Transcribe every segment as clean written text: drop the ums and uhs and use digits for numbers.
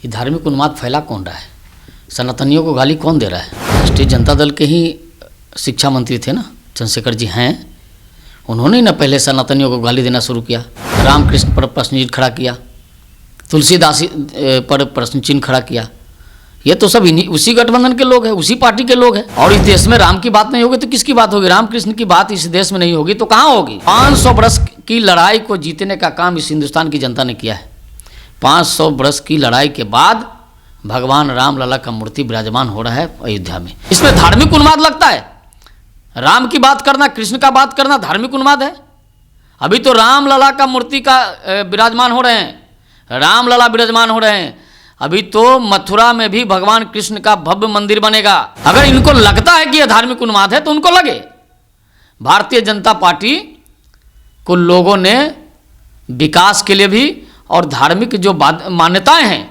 ये धार्मिक उन्माद फैला कौन रहा है? सनातनियों को गाली कौन दे रहा है? राष्ट्रीय जनता दल के ही शिक्षा मंत्री थे ना, चंद्रशेखर जी हैं, उन्होंने ना पहले सनातनियों को गाली देना शुरू किया, रामकृष्ण पर प्रश्न चिन्ह खड़ा किया, तुलसीदास पर प्रश्न चिन्ह खड़ा किया। ये तो सब उसी गठबंधन के लोग हैं, उसी पार्टी के लोग हैं। और इस देश में राम की बात नहीं होगी तो किसकी बात होगी? रामकृष्ण की बात इस देश में नहीं होगी तो कहाँ होगी? 500 वर्ष की लड़ाई को जीतने का काम इस हिंदुस्तान की जनता ने किया है। 500 वर्ष की लड़ाई के बाद भगवान राम लला का मूर्ति विराजमान हो रहा है अयोध्या में। इसमें धार्मिक उन्माद लगता है? राम की बात करना, कृष्ण का बात करना धार्मिक उन्माद है? अभी तो राम लला का मूर्ति का विराजमान हो रहे हैं, राम लला विराजमान हो रहे हैं। अभी तो मथुरा में भी भगवान कृष्ण का भव्य मंदिर बनेगा। अगर इनको लगता है कि यह धार्मिक उन्माद है तो उनको लगे। भारतीय जनता पार्टी को लोगों ने विकास के लिए भी और धार्मिक जो मान्यताएं हैं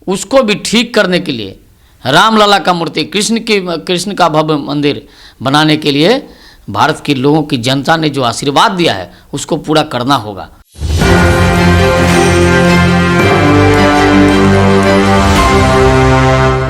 उसको भी ठीक करने के लिए रामलला का मूर्ति, कृष्ण का भव्य मंदिर बनाने के लिए भारत के लोगों की जनता ने जो आशीर्वाद दिया है उसको पूरा करना होगा।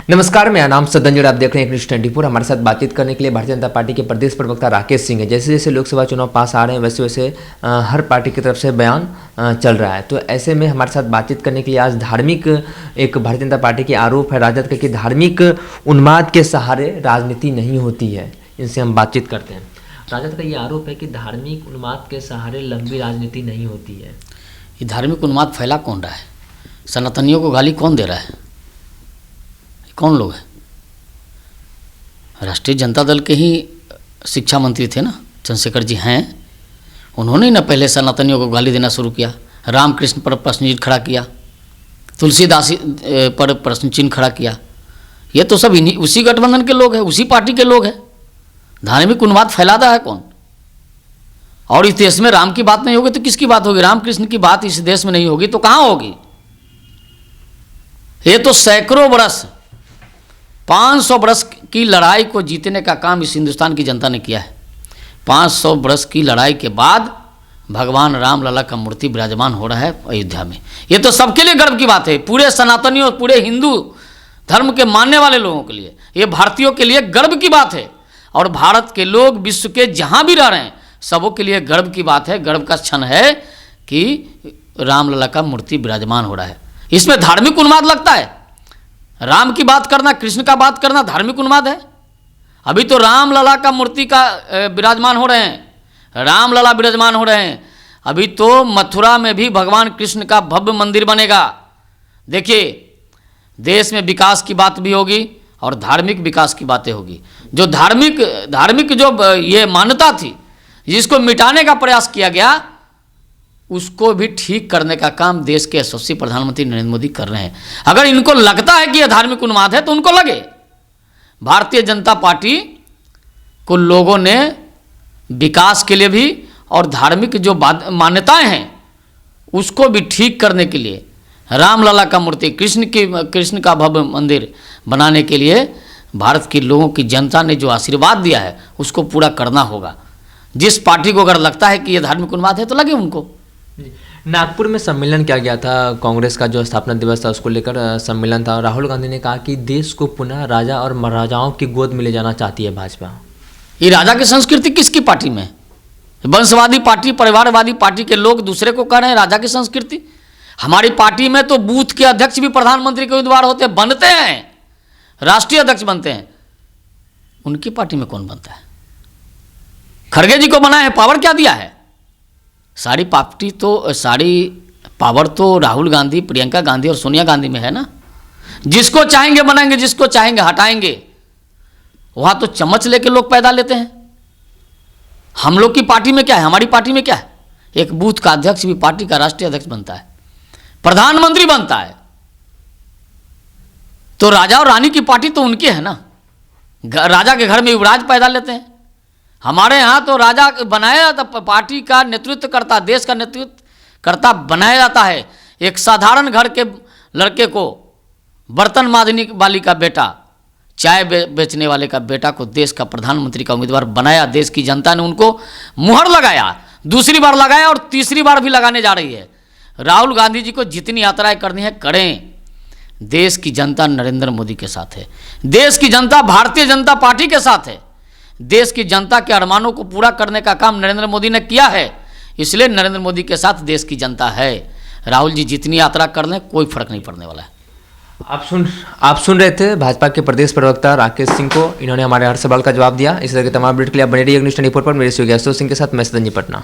नमस्कार, मेरा नाम सदंजड़, आप देख रहे हैं न्यूज़ 24। हमारे साथ बातचीत करने के लिए भारतीय जनता पार्टी के प्रदेश प्रवक्ता राकेश सिंह है। जैसे जैसे लोकसभा चुनाव पास आ रहे हैं वैसे वैसे हर पार्टी की तरफ से बयान चल रहा है। तो ऐसे में हमारे साथ बातचीत करने के लिए आज धार्मिक एक भारतीय जनता पार्टी की आरोप है राजद का कि धार्मिक उन्माद के सहारे राजनीति नहीं होती है। इनसे हम बातचीत करते हैं। राजद का ये आरोप है कि धार्मिक उन्माद के सहारे लंबी राजनीति नहीं होती है। ये धार्मिक उन्माद फैला कौन रहा है? सनातनियों को गाली कौन दे रहा है? कौन लोग हैं? राष्ट्रीय जनता दल के ही शिक्षा मंत्री थे ना, चंद्रशेखर जी हैं, उन्होंने ना पहले सनातनियों को गाली देना शुरू किया, रामकृष्ण पर प्रश्न चिन्ह खड़ा किया, तुलसीदास पर प्रश्न चिन्ह खड़ा किया। ये तो सब उसी गठबंधन के लोग हैं, उसी पार्टी के लोग हैं। धार्मिक उन्माद फैलाता है कौन? और इस देश में राम की बात नहीं होगी तो किसकी बात होगी? रामकृष्ण की बात इस देश में नहीं होगी तो कहाँ होगी? ये तो सैकड़ों वर्ष 500 वर्ष की लड़ाई को जीतने का काम इस हिंदुस्तान की जनता ने किया है। 500 वर्ष की लड़ाई के बाद भगवान राम लला का मूर्ति विराजमान हो रहा है अयोध्या में। ये तो सबके लिए गर्व की बात है, पूरे सनातनियों, पूरे हिंदू धर्म के मानने वाले लोगों के लिए, ये भारतीयों के लिए गर्व की बात है। और भारत के लोग विश्व के जहाँ भी रह रहे हैं सबों के लिए गर्व की बात है, गर्व का क्षण है कि राम लला का मूर्ति विराजमान हो रहा है। इसमें धार्मिक उन्माद लगता है? राम की बात करना, कृष्ण का बात करना धार्मिक उन्माद है? अभी तो राम लला का मूर्ति का विराजमान हो रहे हैं, राम लला विराजमान हो रहे हैं। अभी तो मथुरा में भी भगवान कृष्ण का भव्य मंदिर बनेगा। देखिए, देश में विकास की बात भी होगी और धार्मिक विकास की बातें होगी। जो धार्मिक जो ये मान्यता थी जिसको मिटाने का प्रयास किया गया उसको भी ठीक करने का काम देश के यशस्वी प्रधानमंत्री नरेंद्र मोदी कर रहे हैं। अगर इनको लगता है कि यह धार्मिक उन्माद है तो उनको लगे। भारतीय जनता पार्टी को लोगों ने विकास के लिए भी और धार्मिक जो मान्यताएं हैं उसको भी ठीक करने के लिए रामलला का मूर्ति, कृष्ण का भव्य मंदिर बनाने के लिए भारत के लोगों की जनता ने जो आशीर्वाद दिया है उसको पूरा करना होगा। जिस पार्टी को अगर लगता है कि यह धार्मिक उन्माद है तो लगे उनको। नागपुर में सम्मेलन किया गया था, कांग्रेस का जो स्थापना दिवस था उसको लेकर सम्मेलन था। राहुल गांधी ने कहा कि देश को पुनः राजा और महाराजाओं की गोद में ले जाना चाहती है भाजपा। ये राजा की संस्कृति किसकी पार्टी में? वंशवादी पार्टी, परिवारवादी पार्टी के लोग दूसरे को कह रहे हैं राजा की संस्कृति। हमारी पार्टी में तो बूथ के अध्यक्ष भी प्रधानमंत्री के उम्मीदवार होते बनते हैं, राष्ट्रीय अध्यक्ष बनते हैं। उनकी पार्टी में कौन बनता है? खड़गे जी को बनाया है, पावर क्या दिया है? सारी पावर तो राहुल गांधी, प्रियंका गांधी और सोनिया गांधी में है ना। जिसको चाहेंगे बनाएंगे, जिसको चाहेंगे हटाएंगे। वहां तो चम्मच लेके लोग पैदा लेते हैं। हम लोग की पार्टी में क्या है? हमारी पार्टी में क्या है? एक बूथ का अध्यक्ष भी पार्टी का राष्ट्रीय अध्यक्ष बनता है, प्रधानमंत्री बनता है। तो राजा और रानी की पार्टी तो उनकी है ना। राजा के घर में युवराज पैदा लेते हैं। हमारे यहाँ तो राजा बनाया जाता, पार्टी का नेतृत्व करता, देश का नेतृत्व करता बनाया जाता है। एक साधारण घर के लड़के को, बर्तन मांजने वाली का बेटा, चाय बेचने वाले का बेटा को देश का प्रधानमंत्री का उम्मीदवार बनाया। देश की जनता ने उनको मुहर लगाया, दूसरी बार लगाया और तीसरी बार भी लगाने जा रही है। राहुल गांधी जी को जितनी यात्राएं करनी है करें। देश की जनता नरेंद्र मोदी के साथ है, देश की जनता भारतीय जनता पार्टी के साथ है। देश की जनता के अरमानों को पूरा करने का काम नरेंद्र मोदी ने किया है, इसलिए नरेंद्र मोदी के साथ देश की जनता है। राहुल जी जितनी यात्रा कर लें कोई फर्क नहीं पड़ने वाला है। आप सुन रहे थे भाजपा के प्रदेश प्रवक्ता राकेश सिंह को। इन्होंने हमारे हर सवाल का जवाब दिया। इस तरह के तमाम अपडेट के लिए आप बने रहिए न्यूज़ 24 पर। मेरे सहयोगी अशोक सिंह के साथ मैं सदन जी पटना।